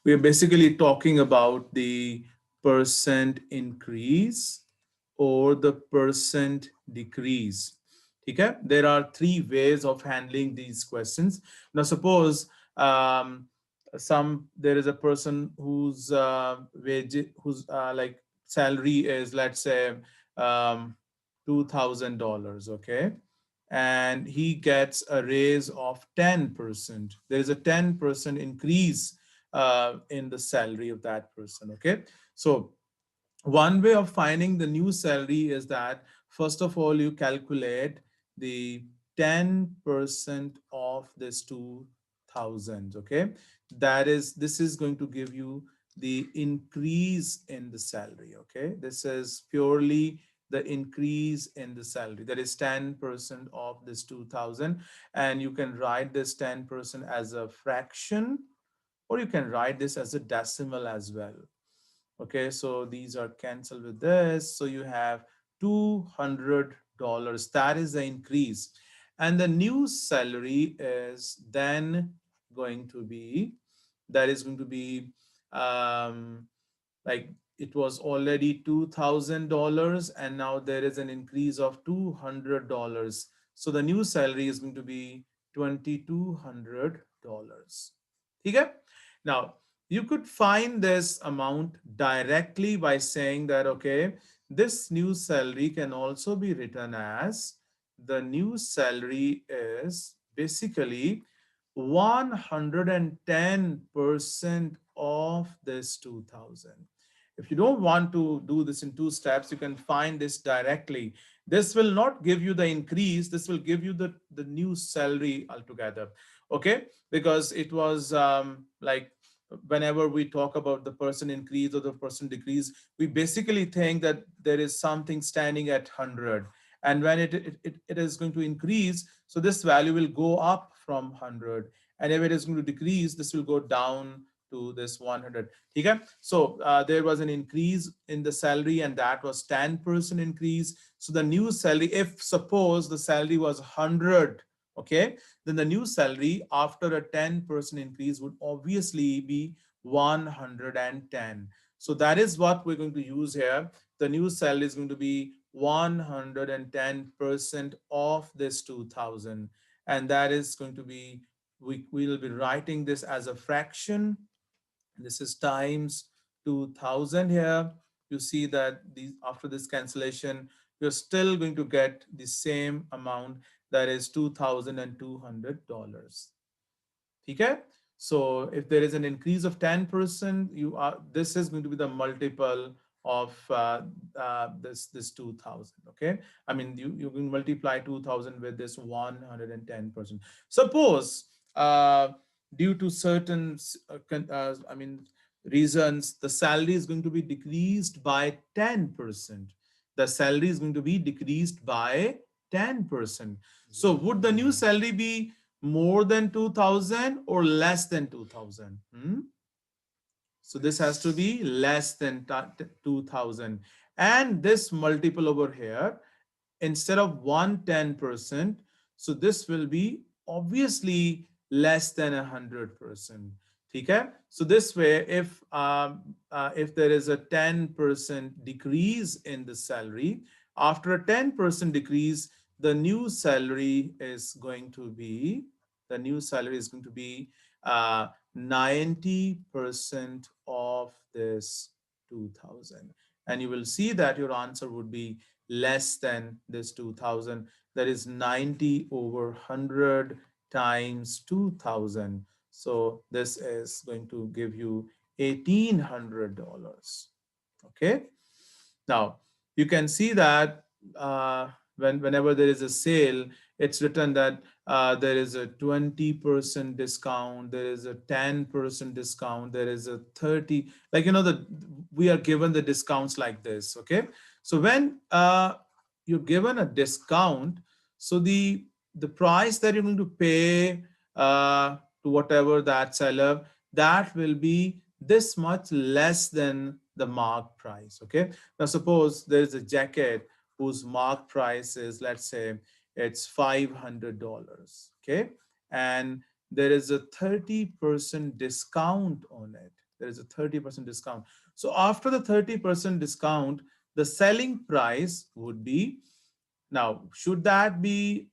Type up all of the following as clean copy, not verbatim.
We are basically talking about the percent increase or the percent decrease. Okay? There are three ways of handling these questions. Now, suppose um, there is a person whose like salary is, let's say, um, $2,000. Okay, and he gets a raise of 10%. There is a 10% increase in the salary of that person. Okay, so one way of finding the new salary is that first of all you calculate the 10% of this 2000. Okay, this is going to give you the increase in the salary. Okay, this is purely the increase in the salary, that is 10% of this 2000, and you can write this 10% as a fraction, or you can write this as a decimal as well. Okay, so these are canceled with this. So you have $200. That is the increase. And the new salary is then going to be, that is going to be like it was already $2,000 and now there is an increase of $200. So the new salary is going to be $2,200. Okay? Now, you could find this amount directly by saying that, okay, this new salary can also be written as the new salary is basically 110% of this 2000. If you don't want to do this in two steps, you can find this directly. This will not give you the increase. This will give you the new salary altogether. Okay, because it was like whenever we talk about the person increase or the person decrease, we basically think that there is something standing at 100. And when it is going to increase, so this value will go up from 100. And if it is going to decrease, this will go down to this 100. Okay? So there was an increase in the salary and that was 10% increase. So the new salary, if suppose the salary was 100, okay, then the new salary after a 10% increase would obviously be 110. So that is what we're going to use here. The new salary is going to be 110% of this 2000. And that is going to be, we will be writing this as a fraction. This is times 2000 here. You see that after this cancellation, you're still going to get the same amount, that is $2,200. Okay, so if there is an increase of 10%, this is going to be the multiple of this 2000. Okay, I mean you can multiply 2000 with this 110%. Suppose due to certain reasons, the salary is going to be decreased by 10%. The salary is going to be decreased by 10%. So would the new salary be more than 2000 or less than 2000? So this has to be less than 2000. And this multiple over here, instead of 110%, so this will be obviously less than 100%. Okay? So this way, if there is a 10% decrease in the salary, after a 10% decrease, the new salary is going to be, 90% of this 2000. And you will see that your answer would be less than this 2000. That is 90 over 100 times 2000. So this is going to give you $1,800. Okay. Now you can see that whenever there is a sale, it's written that there is a 20% discount, there is a 10% discount, there is a 30, like, we are given the discounts like this. Okay. So when you're given a discount, so the price that you're going to pay to whatever that seller, that will be this much less than the mark price. Okay. Now suppose there is a jacket whose mark price is, let's say, it's $500. Okay. And there is a 30% discount on it. There is a 30% discount. So after the 30% discount, the selling price would be, now should that be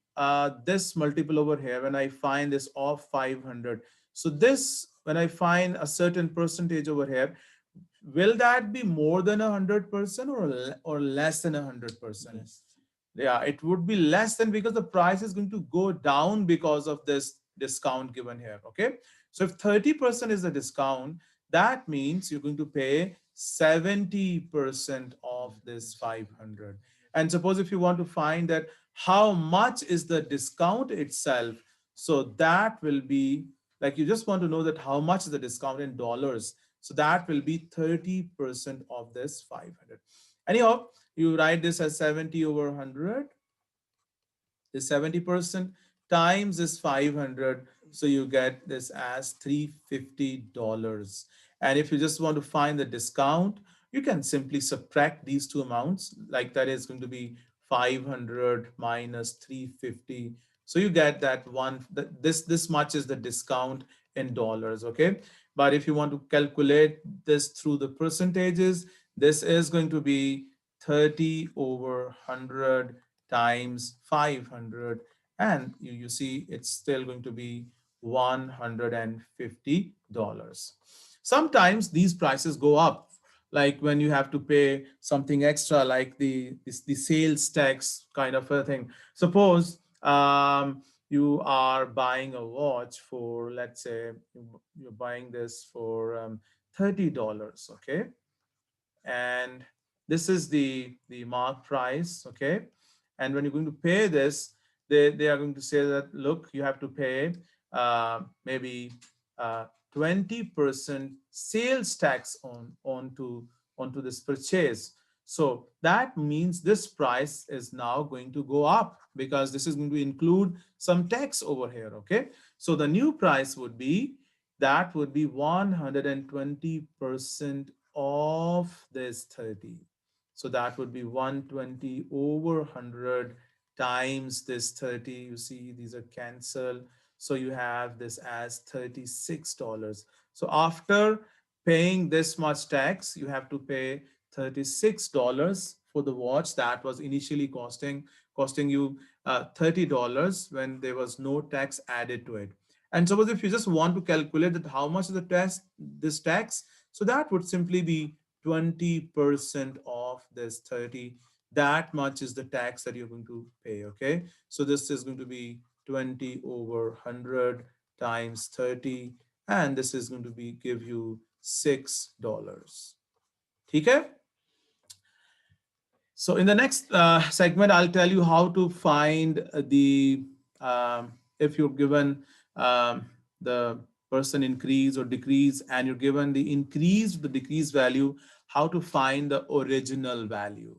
this multiple over here when I find this of 500? So this, when I find a certain percentage over here, will that be more than 100% or less than 100%? Yes. Yeah, it would be less than, because the price is going to go down because of this discount given here. Okay, so if 30% is the discount, that means you're going to pay 70% of this 500. And suppose if you want to find that how much is the discount itself, so that will be, like, you just want to know that how much is the discount in dollars, so that will be 30% of this 500. Anyhow, you write this as 70 over 100 is 70% times is 500. So you get this as $350. And if you just want to find the discount, you can simply subtract these two amounts. Like that is going to be 500 minus 350. So you get that one, this much is the discount in dollars. Okay. But if you want to calculate this through the percentages, this is going to be 30 over 100 times 500, and you see it's still going to be $150. Sometimes these prices go up, like when you have to pay something extra, like the sales tax kind of a thing. Suppose you are buying a watch for, let's say you're buying this for $30. Okay, and this is the mark price. Okay, and when you're going to pay this, they are going to say that, look, you have to pay maybe 20% sales tax onto this purchase. So that means this price is now going to go up, because this is going to include some tax over here. Okay, so the new price would be, that would be 120% of this 30. So that would be 120 over 100 times this 30. You see, these are cancelled. So you have this as $36. So after paying this much tax, you have to pay $36 for the watch that was initially costing you $30 when there was no tax added to it. And suppose if you just want to calculate that how much is the tax, this tax, so that would simply be 20% of this 30. That much is the tax that you're going to pay. Okay, so this is going to be 20 over 100 times 30, and this is going to be give you $6. Okay. So in the next segment, I'll tell you how to find the if you're given the person increase or decrease, and you're given the increased, the decreased value, how to find the original value.